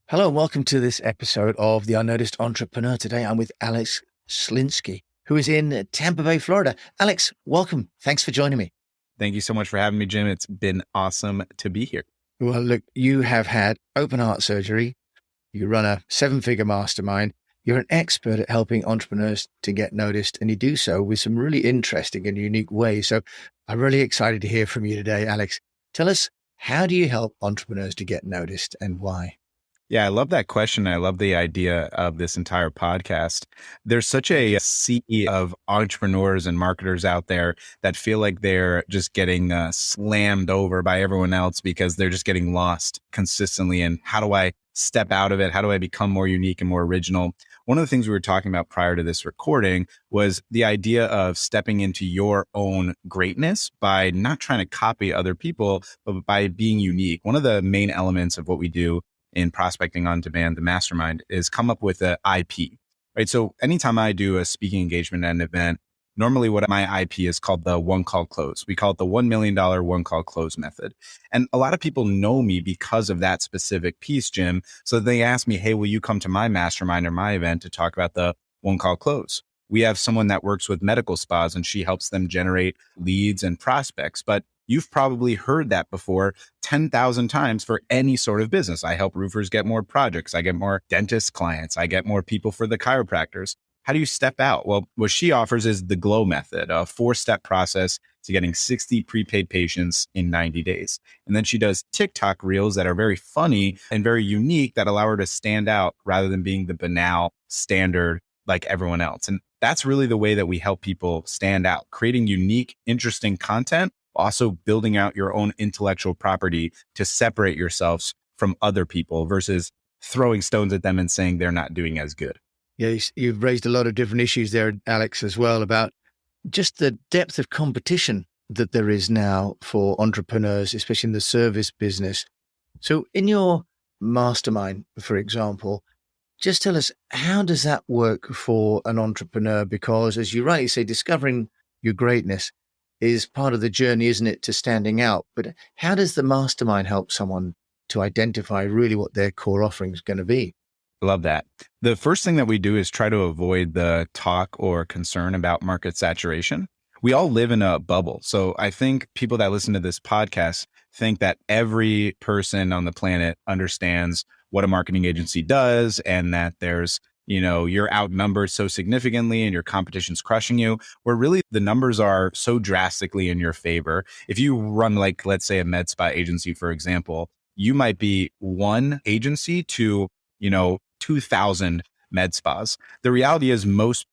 Hello and welcome to this episode of The Unnoticed Entrepreneur. Today I'm with Alex Schlinksy, who is in Tampa Bay, Florida. Alex, welcome. Thanks for joining me. Thank you so much for having me, Jim. It's been awesome to be here. Well, look, you have had open heart surgery. You run a 7-figure mastermind. You're an expert at helping entrepreneurs to get noticed, and you do so with some really interesting and unique ways. So I'm really excited to hear from you today, Alex. Tell us, how do you help entrepreneurs to get noticed and why? Yeah, I love that question. I love the idea of this entire podcast. There's such a sea of entrepreneurs and marketers out there that feel like they're just getting slammed over by everyone else because they're just getting lost consistently. And how do I step out of it? How do I become more unique and more original? One of the things we were talking about prior to this recording was the idea of stepping into your own greatness by not trying to copy other people, but by being unique. One of the main elements of what we do in Prospecting on Demand, the mastermind, is come up with an IP, right? So anytime I do a speaking engagement at an event, normally what my IP is called the one call close. We call it the $1 million one call close method. And a lot of people know me because of that specific piece, Jim. So they ask me, hey, will you come to my mastermind or my event to talk about the one call close? We have someone that works with medical spas and she helps them generate leads and prospects. But you've probably heard that before 10,000 times for any sort of business. I help roofers get more projects. I get more dentist clients. I get more people for the chiropractors. How do you step out? Well, what she offers is the GLOW method, a 4-step process to getting 60 prepaid patients in 90 days. And then she does TikTok reels that are very funny and very unique that allow her to stand out rather than being the banal standard like everyone else. And that's really the way that we help people stand out, creating unique, interesting content, also building out your own intellectual property to separate yourselves from other people versus throwing stones at them and saying they're not doing as good. Yeah, you've raised a lot of different issues there, Alex, as well, about just the depth of competition that there is now for entrepreneurs, especially in the service business. So in your mastermind, for example, just tell us, how does that work for an entrepreneur? Because as you rightly say, discovering your greatness is part of the journey, isn't it, to standing out? But how does the mastermind help someone to identify really what their core offering is going to be? Love that. The first thing that we do is try to avoid the talk or concern about market saturation. We all live in a bubble. So I think people that listen to this podcast think that every person on the planet understands what a marketing agency does and that there's, you're outnumbered so significantly and your competition's crushing you, where really the numbers are so drastically in your favor. If you run let's say a med spa agency, for example, you might be one agency to, 2,000 med spas. The reality is most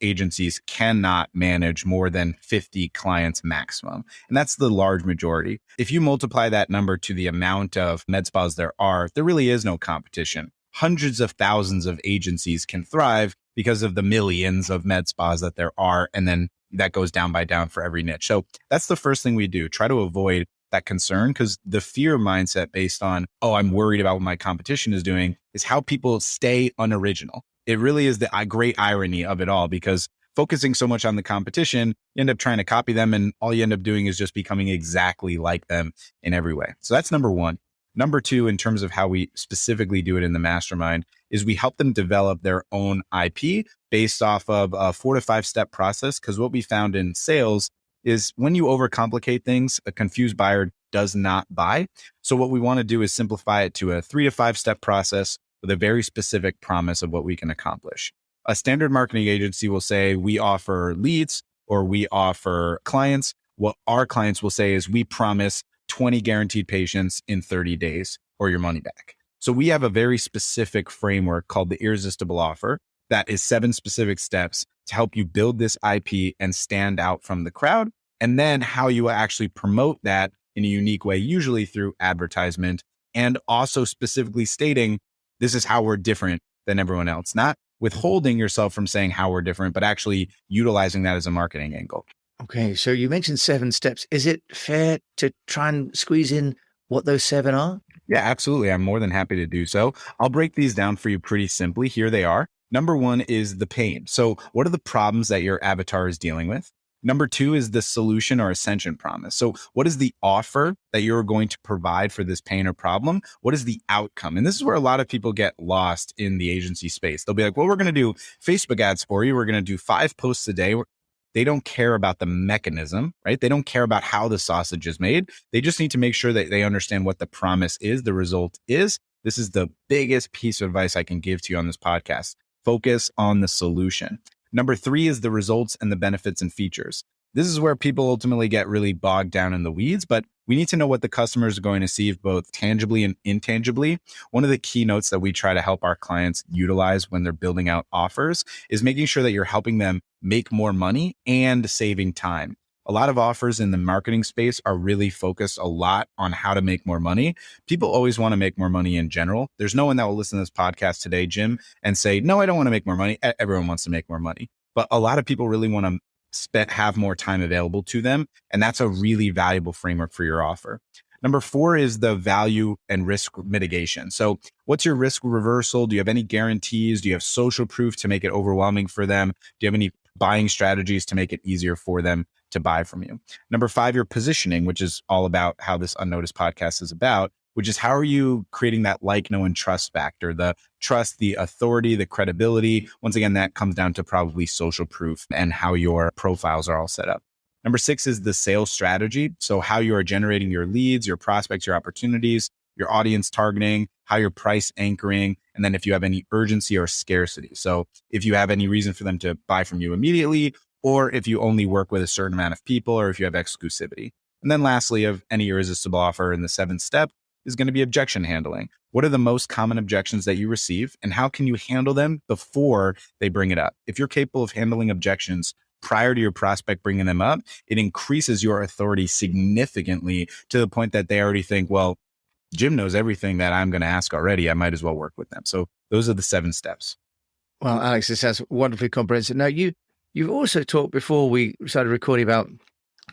agencies cannot manage more than 50 clients maximum. And that's the large majority. If you multiply that number to the amount of med spas there really is no competition. Hundreds of thousands of agencies can thrive because of the millions of med spas that there are. And then that goes down by down for every niche. So that's the first thing we do. Try to avoid that concern, because the fear mindset based on, I'm worried about what my competition is doing, is how people stay unoriginal. It really is the great irony of it all, because focusing so much on the competition, you end up trying to copy them, and all you end up doing is just becoming exactly like them in every way. So that's number one. Number two, in terms of how we specifically do it in the mastermind, is we help them develop their own IP based off of a 4 to 5 step process. Because what we found in sales is when you overcomplicate things, a confused buyer does not buy. So what we want to do is simplify it to a 3 to 5 step process with a very specific promise of what we can accomplish. A standard marketing agency will say we offer leads or we offer clients. What our clients will say is we promise 20 guaranteed patients in 30 days or your money back. So we have a very specific framework called the Irresistible Offer that is 7 specific steps to help you build this IP and stand out from the crowd. And then how you actually promote that in a unique way, usually through advertisement, and also specifically stating, this is how we're different than everyone else. Not withholding yourself from saying how we're different, but actually utilizing that as a marketing angle. Okay, so you mentioned 7 steps. Is it fair to try and squeeze in what those 7 are? Yeah, absolutely. I'm more than happy to do so. I'll break these down for you pretty simply. Here they are. Number 1 is the pain. So what are the problems that your avatar is dealing with? Number two is the solution or ascension promise. So what is the offer that you're going to provide for this pain or problem? What is the outcome? And this is where a lot of people get lost in the agency space. They'll be like, well, we're going to do Facebook ads for you. We're going to do 5 posts a day. They don't care about the mechanism, right? They don't care about how the sausage is made. They just need to make sure that they understand what the promise is, the result is. This is the biggest piece of advice I can give to you on this podcast. Focus on the solution. Number 3 is the results and the benefits and features. This is where people ultimately get really bogged down in the weeds, but we need to know what the customers are going to see both tangibly and intangibly. One of the keynotes that we try to help our clients utilize when they're building out offers is making sure that you're helping them make more money and saving time. A lot of offers in the marketing space are really focused a lot on how to make more money. People always want to make more money in general. There's no one that will listen to this podcast today, Jim, and say, no, I don't want to make more money. Everyone wants to make more money. But a lot of people really want to have more time available to them. And that's a really valuable framework for your offer. Number 4 is the value and risk mitigation. So what's your risk reversal? Do you have any guarantees? Do you have social proof to make it overwhelming for them? Do you have any buying strategies to make it easier for them to buy from you? Number 5, your positioning, which is all about how this Unnoticed podcast is about, which is how are you creating that like, know, and trust factor, the trust, the authority, the credibility. Once again, that comes down to probably social proof and how your profiles are all set up. Number 6 is the sales strategy. So how you are generating your leads, your prospects, your opportunities, your audience targeting, how you're price anchoring, and then if you have any urgency or scarcity. So if you have any reason for them to buy from you immediately, or if you only work with a certain amount of people, or if you have exclusivity. And then lastly, of any irresistible offer in the 7th step is going to be objection handling. What are the most common objections that you receive, and how can you handle them before they bring it up? If you're capable of handling objections prior to your prospect bringing them up, it increases your authority significantly to the point that they already think, well, Jim knows everything that I'm going to ask already. I might as well work with them. So those are the 7 steps. Well, Alex, this sounds wonderfully comprehensive. Now, you've also talked before we started recording about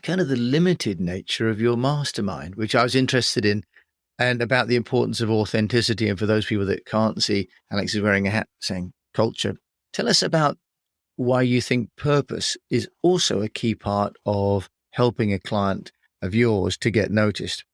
kind of the limited nature of your mastermind, which I was interested in, and about the importance of authenticity. And for those people that can't see, Alex is wearing a hat saying culture. Tell us about why you think purpose is also a key part of helping a client of yours to get noticed,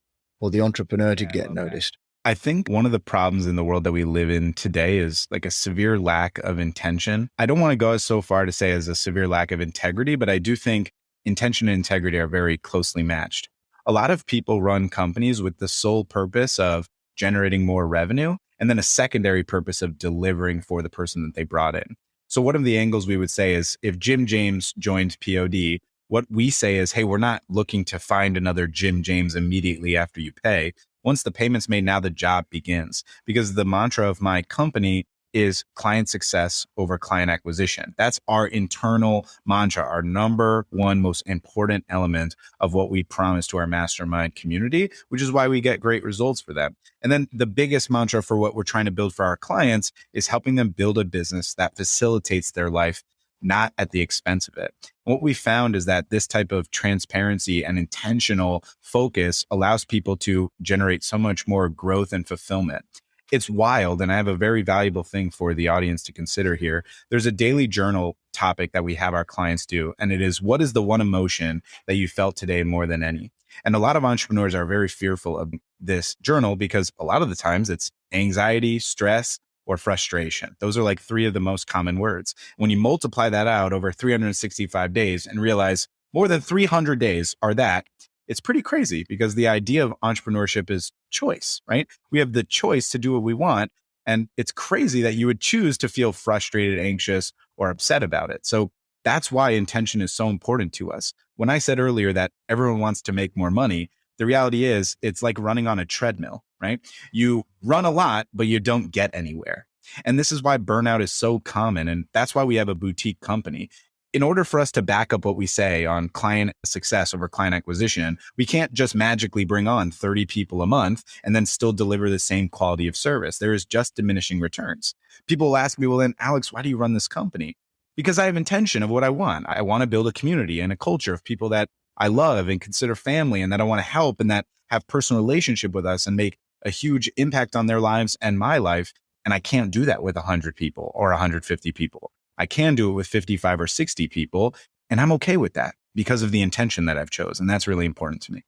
or the entrepreneur to get noticed. I think one of the problems in the world that we live in today is like a severe lack of intention. I don't want to go so far to say as a severe lack of integrity, but I do think intention and integrity are very closely matched. A lot of people run companies with the sole purpose of generating more revenue, and then a secondary purpose of delivering for the person that they brought in. So one of the angles we would say is if Jim James joined POD, what we say is, hey, we're not looking to find another Jim James immediately after you pay. Once the payment's made, now the job begins. Because the mantra of my company is client success over client acquisition. That's our internal mantra, our number one most important element of what we promise to our mastermind community, which is why we get great results for them. And then the biggest mantra for what we're trying to build for our clients is helping them build a business that facilitates their life, not at the expense of it. What we found is that this type of transparency and intentional focus allows people to generate so much more growth and fulfillment. It's wild, and I have a very valuable thing for the audience to consider here. There's a daily journal topic that we have our clients do, and it is, what is the one emotion that you felt today more than any? And a lot of entrepreneurs are very fearful of this journal because a lot of the times it's anxiety, stress, or frustration. Those are like 3 of the most common words. When you multiply that out over 365 days and realize more than 300 days are that, it's pretty crazy because the idea of entrepreneurship is choice, right? We have the choice to do what we want. And it's crazy that you would choose to feel frustrated, anxious, or upset about it. So that's why intention is so important to us. When I said earlier that everyone wants to make more money, the reality is it's like running on a treadmill, right? You run a lot, but you don't get anywhere. And this is why burnout is so common. And that's why we have a boutique company. In order for us to back up what we say on client success over client acquisition, we can't just magically bring on 30 people a month and then still deliver the same quality of service. There is just diminishing returns. People will ask me, well, then, Alex, why do you run this company? Because I have intention of what I want. I want to build a community and a culture of people that I love and consider family and that I want to help and that have personal relationship with us and make a huge impact on their lives and my life. And I can't do that with 100 people or 150 people. I can do it with 55 or 60 people, and I'm okay with that. because of the intention that I've chosen. And that's really important to me.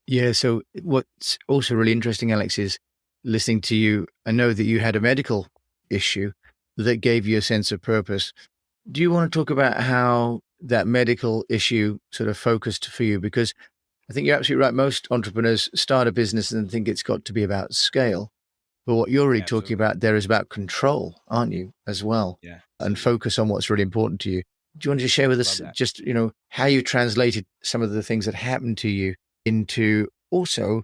Yeah. So what's also really interesting, Alex, is listening to you. I know that you had a medical issue that gave you a sense of purpose. Do you want to talk about how that medical issue sort of focused for you? Because I think you're absolutely right. Most entrepreneurs start a business and think it's got to be about scale. But what you're really talking about there is about control, aren't you, as well? Yeah. And focus on what's really important to you. Do you want to share with us just, how you translated some of the things that happened to you into also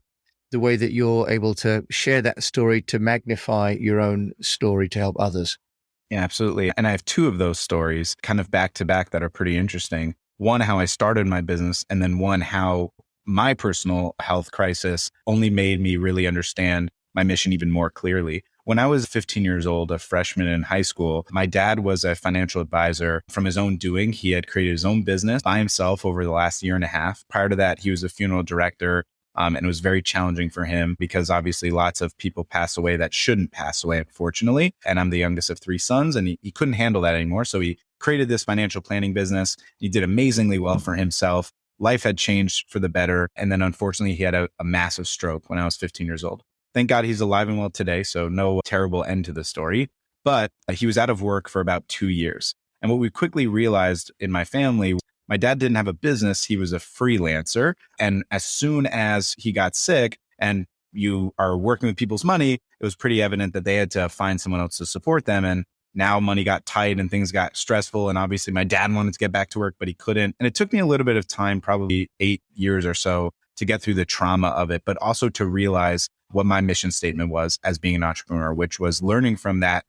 the way that you're able to share that story to magnify your own story to help others? Yeah, absolutely. And I have two of those stories kind of back to back that are pretty interesting. One, how I started my business, and then one, how my personal health crisis only made me really understand my mission even more clearly. When I was 15 years old, a freshman in high school, my dad was a financial advisor from his own doing. He had created his own business by himself over the last year and a half. Prior to that, he was a funeral director. And it was very challenging for him because obviously lots of people pass away that shouldn't pass away, unfortunately. And I'm the youngest of three sons, and he couldn't handle that anymore. So he created this financial planning business. He did amazingly well for himself. Life had changed for the better. And then unfortunately, he had a massive stroke when I was 15 years old. Thank God he's alive and well today. So no terrible end to the story. But he was out of work for about 2 years. And what we quickly realized in my family, my dad didn't have a business. He was a freelancer. And as soon as he got sick and you are working with people's money, it was pretty evident that they had to find someone else to support them. And now money got tight and things got stressful. And obviously my dad wanted to get back to work, but he couldn't. And it took me a little bit of time, probably 8 years or so, to get through the trauma of it, but also to realize what my mission statement was as being an entrepreneur, which was learning from that,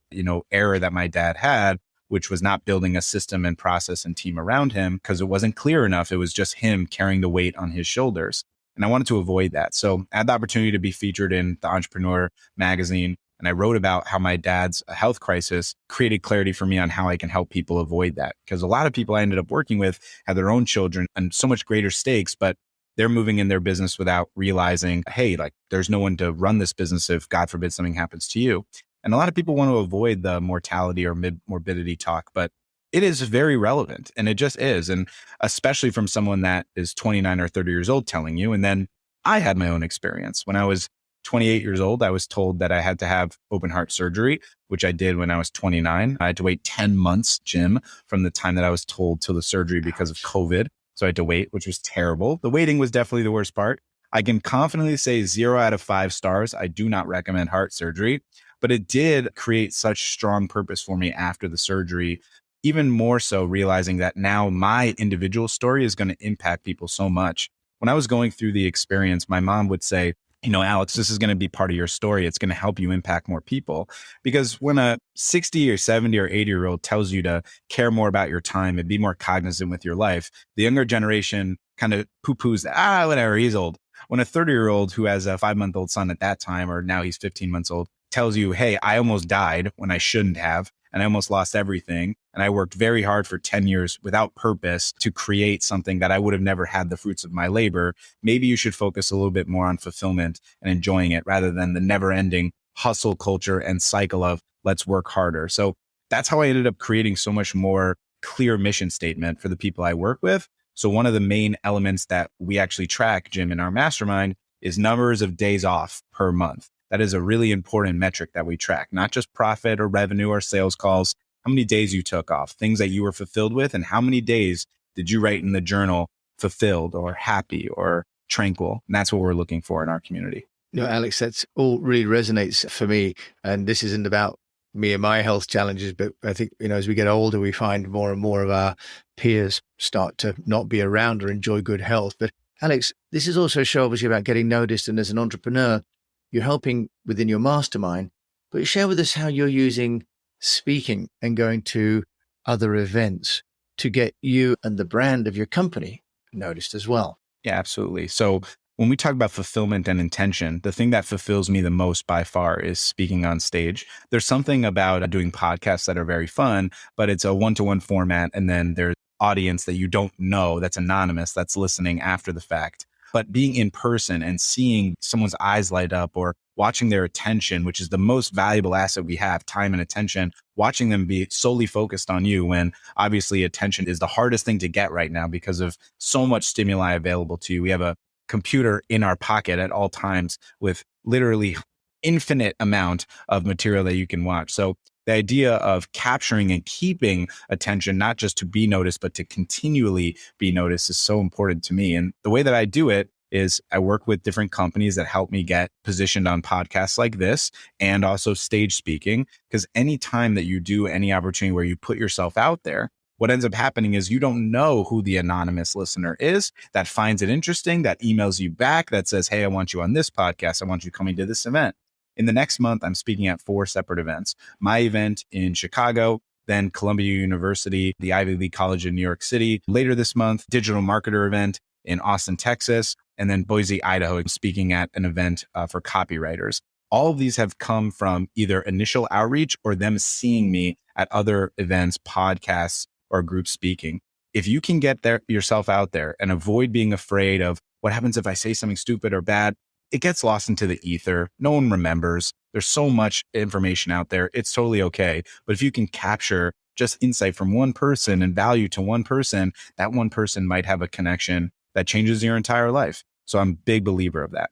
error that my dad had, which was not building a system and process and team around him because it wasn't clear enough. It was just him carrying the weight on his shoulders. And I wanted to avoid that. So I had the opportunity to be featured in the Entrepreneur magazine. And I wrote about how my dad's health crisis created clarity for me on how I can help people avoid that. Because a lot of people I ended up working with had their own children and so much greater stakes, but they're moving in their business without realizing, hey, there's no one to run this business if God forbid something happens to you. And a lot of people want to avoid the mortality or morbidity talk, but it is very relevant, and it just is. And especially from someone that is 29 or 30 years old telling you. And then I had my own experience. When I was 28 years old, I was told that I had to have open heart surgery, which I did when I was 29. I had to wait 10 months, Jim, from the time that I was told till the surgery because of COVID. So I had to wait, which was terrible. The waiting was definitely the worst part. I can confidently say 0 out of 5 stars. I do not recommend heart surgery, but it did create such strong purpose for me after the surgery, even more so realizing that now my individual story is going to impact people so much. When I was going through the experience, my mom would say, Alex, this is going to be part of your story. It's going to help you impact more people. Because when a 60 or 70 or 80-year-old tells you to care more about your time and be more cognizant with your life, the younger generation kind of poo-poos, whatever, he's old. When a 30-year-old who has a 5-month-old son at that time, or now he's 15 months old, tells you, hey, I almost died when I shouldn't have, and I almost lost everything. And I worked very hard for 10 years without purpose to create something that I would have never had the fruits of my labor. Maybe you should focus a little bit more on fulfillment and enjoying it rather than the never ending hustle culture and cycle of let's work harder. So that's how I ended up creating so much more clear mission statement for the people I work with. So one of the main elements that we actually track, Jim, in our mastermind is numbers of days off per month. That is a really important metric that we track, not just profit or revenue or sales calls, how many days you took off, things that you were fulfilled with, and how many days did you write in the journal fulfilled or happy or tranquil. And that's what we're looking for in our community. Alex, that's all really resonates for me. And this isn't about me and my health challenges, but I think, as we get older, we find more and more of our peers start to not be around or enjoy good health. But Alex, this is also a show obviously about getting noticed. And as an entrepreneur, you're helping within your mastermind, but share with us how you're using speaking and going to other events to get you and the brand of your company noticed as well. Yeah, absolutely. So when we talk about fulfillment and intention, the thing that fulfills me the most by far is speaking on stage. There's something about doing podcasts that are very fun, but it's a one-to-one format. And then there's audience that you don't know, that's anonymous, that's listening after the fact. But being in person and seeing someone's eyes light up or watching their attention, which is the most valuable asset we have, time and attention, watching them be solely focused on you when obviously attention is the hardest thing to get right now because of so much stimuli available to you. We have a computer in our pocket at all times with literally infinite amount of material that you can watch. So the idea of capturing and keeping attention, not just to be noticed, but to continually be noticed is so important to me. And the way that I do it is I work with different companies that help me get positioned on podcasts like this and also stage speaking. Because anytime that you do any opportunity where you put yourself out there, what ends up happening is you don't know who the anonymous listener is that finds it interesting, that emails you back, that says, hey, I want you on this podcast. I want you coming to this event. In the next month, I'm speaking at 4 separate events. My event in Chicago, then Columbia University, the Ivy League College in New York City. Later this month, digital marketer event in Austin, Texas, and then Boise, Idaho, speaking at an event for copywriters. All of these have come from either initial outreach or them seeing me at other events, podcasts, or group speaking. If you can get yourself out there and avoid being afraid of what happens if I say something stupid or bad, it gets lost into the ether. No one remembers. There's so much information out there. It's totally okay. But if you can capture just insight from one person and value to one person, that one person might have a connection that changes your entire life. So I'm a big believer of that.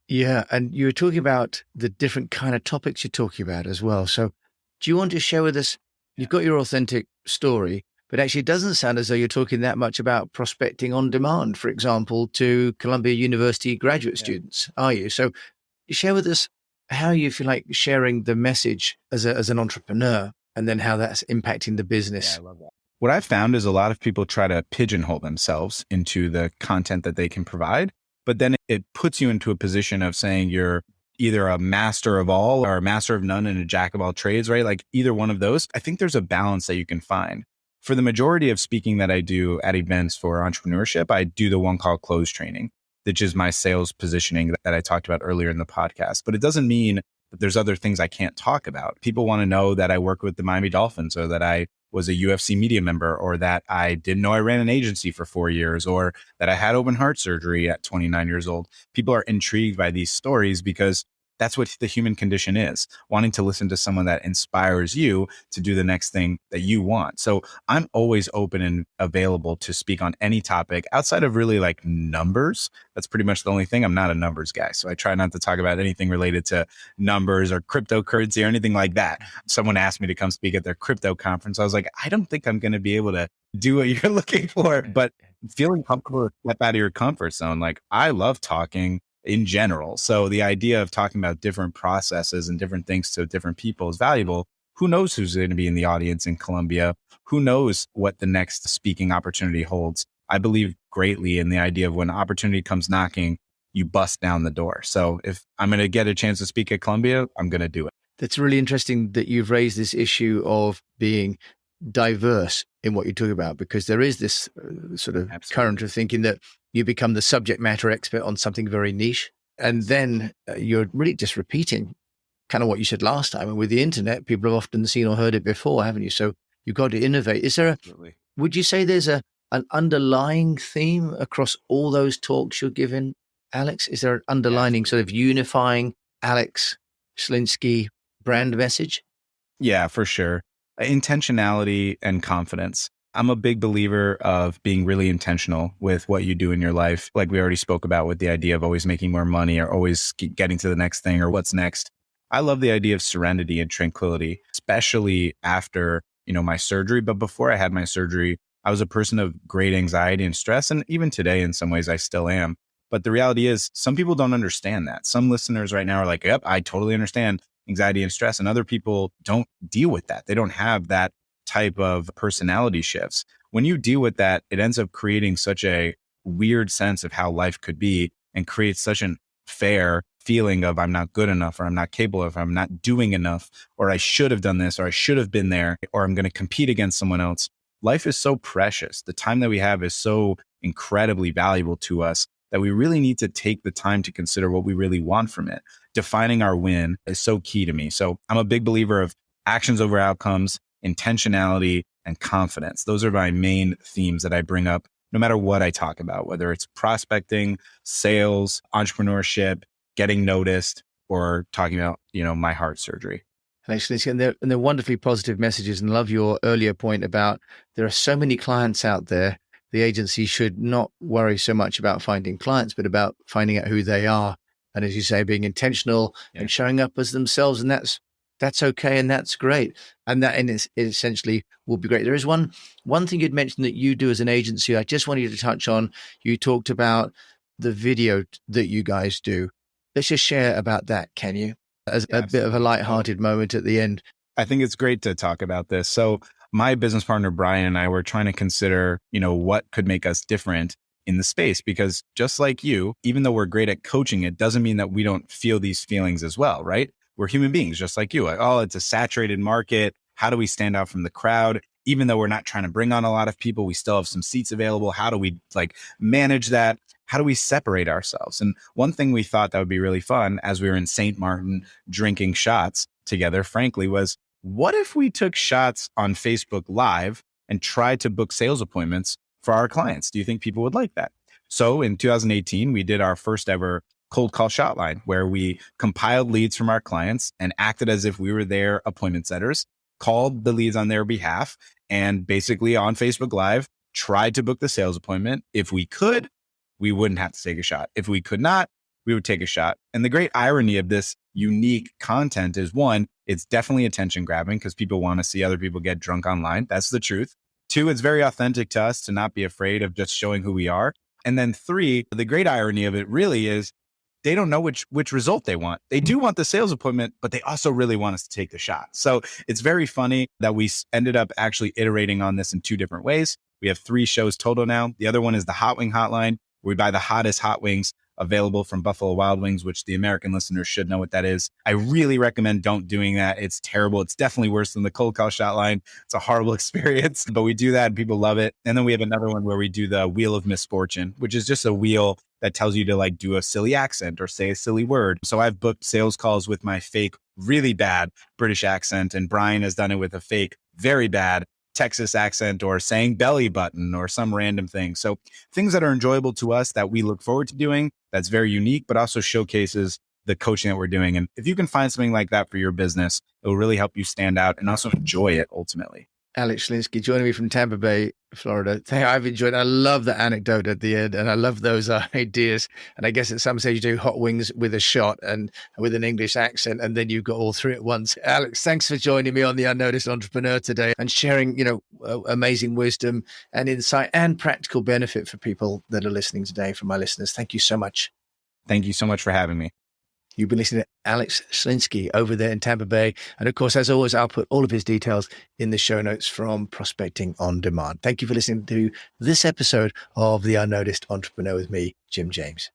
Yeah. And you were talking about the different kind of topics you're talking about as well. So do you want to share with us, you've got your authentic story, but actually it doesn't sound as though you're talking that much about prospecting on demand, for example, to Columbia University graduate students, are you? So share with us how you feel like sharing the message as an entrepreneur and then how that's impacting the business. Yeah, I love that. What I've found is a lot of people try to pigeonhole themselves into the content that they can provide, but then it puts you into a position of saying you're either a master of all or a master of none and a jack of all trades, right? Like either one of those. I think there's a balance that you can find. For the majority of speaking that I do at events for entrepreneurship, I do the one called close training, which is my sales positioning that I talked about earlier in the podcast. But it doesn't mean that there's other things I can't talk about. People want to know that I work with the Miami Dolphins or that I was a UFC media member or that I didn't know I ran an agency for 4 years or that I had open heart surgery at 29 years old. People are intrigued by these stories because that's what the human condition is, wanting to listen to someone that inspires you to do the next thing that you want. So I'm always open and available to speak on any topic outside of really like numbers. That's pretty much the only thing. I'm not a numbers guy. So I try not to talk about anything related to numbers or cryptocurrency or anything like that. Someone asked me to come speak at their crypto conference. I was like, I don't think I'm going to be able to do what you're looking for, but feeling comfortable to step out of your comfort zone. Like I love talking in general. So the idea of talking about different processes and different things to different people is valuable. Who knows who's going to be in the audience in Columbia? Who knows what the next speaking opportunity holds? I believe greatly in the idea of when opportunity comes knocking, you bust down the door. So if I'm going to get a chance to speak at Columbia, I'm going to do it. That's really interesting that you've raised this issue of being diverse in what you talk about, because there is this sort of current of thinking that you become the subject matter expert on something very niche. And then you're really just repeating kind of what you said last time. And with the internet, people have often seen or heard it before, haven't you? So you've got to innovate. Is there would you say there's an underlying theme across all those talks you're giving, Alex? Is there an underlining sort of unifying Alex Schlinksy brand message? Yeah, for sure. Intentionality and confidence. I'm a big believer of being really intentional with what you do in your life. Like we already spoke about with the idea of always making more money or always getting to the next thing or what's next. I love the idea of serenity and tranquility, especially after, my surgery. But before I had my surgery, I was a person of great anxiety and stress. And even today, in some ways, I still am. But the reality is some people don't understand that. Some listeners right now are like, yep, I totally understand anxiety and stress. And other people don't deal with that. They don't have that type of personality shifts. When you deal with that, it ends up creating such a weird sense of how life could be and creates such an fair feeling of I'm not good enough, or I'm not capable of, I'm not doing enough, or I should have done this, or I should have been there, or I'm going to compete against someone else. Life is so precious. The time that we have is so incredibly valuable to us that we really need to take the time to consider what we really want from it. Defining our win is so key to me. So I'm a big believer of actions over outcomes, intentionality, and confidence. Those are my main themes that I bring up no matter what I talk about, whether it's prospecting, sales, entrepreneurship, getting noticed. or talking about, my heart surgery. Actually, and they're wonderfully positive messages. And love your earlier point about there are so many clients out there. The agency should not worry so much about finding clients, but about finding out who they are. And as you say, being intentional and showing up as themselves. And that's okay. And that's great. And that essentially will be great. There is one thing you'd mentioned that you do as an agency. I just wanted you to touch on. You talked about the video that you guys do. Let's just share about that. Can you? As a bit of a lighthearted moment at the end. I think it's great to talk about this. So my business partner, Brian, and I were trying to consider, what could make us different in the space, because just like you, even though we're great at coaching, it doesn't mean that we don't feel these feelings as well, right? We're human beings, just like you. Like, oh, it's a saturated market. How do we stand out from the crowd? Even though we're not trying to bring on a lot of people, we still have some seats available. How do we manage that? How do we separate ourselves? And one thing we thought that would be really fun as we were in St. Martin drinking shots together, frankly, was what if we took shots on Facebook Live and tried to book sales appointments for our clients? Do you think people would like that? So in 2018, we did our first ever cold call shot line where we compiled leads from our clients and acted as if we were their appointment setters, called the leads on their behalf, and basically on Facebook Live tried to book the sales appointment. If we could, we wouldn't have to take a shot. If we could not, we would take a shot. And the great irony of this unique content is, one, it's definitely attention grabbing because people want to see other people get drunk online. That's the truth. Two, it's very authentic to us to not be afraid of just showing who we are. And then three, the great irony of it really is they don't know which result they want. They do want the sales appointment, but they also really want us to take the shot. So it's very funny that we ended up actually iterating on this in two different ways. We have 3 shows total now. The other one is the Hot Wing Hotline. We buy the hottest hot wings available from Buffalo Wild Wings, which the American listeners should know what that is. I really recommend don't doing that. It's terrible. It's definitely worse than the cold call shot line. It's a horrible experience, but we do that and people love it. And then we have another one where we do the Wheel of Misfortune, which is just a wheel that tells you to do a silly accent or say a silly word. So I've booked sales calls with my fake, really bad British accent, and Brian has done it with a fake, very bad Texas accent or saying belly button or some random thing. So things that are enjoyable to us that we look forward to doing, that's very unique, but also showcases the coaching that we're doing. And if you can find something like that for your business, it will really help you stand out and also enjoy it ultimately. Alex Schlinksy joining me from Tampa Bay, Florida. I've enjoyed it. I love the anecdote at the end, and I love those ideas. And I guess at some stage you do hot wings with a shot and with an English accent, and then you've got all 3 at once. Alex, thanks for joining me on the Unnoticed Entrepreneur today and sharing, amazing wisdom and insight and practical benefit for people that are listening today, for my listeners. Thank you so much. Thank you so much for having me. You've been listening to Alex Schlinksy over there in Tampa Bay. And of course, as always, I'll put all of his details in the show notes from Prospecting on Demand. Thank you for listening to this episode of The Unnoticed Entrepreneur with me, Jim James.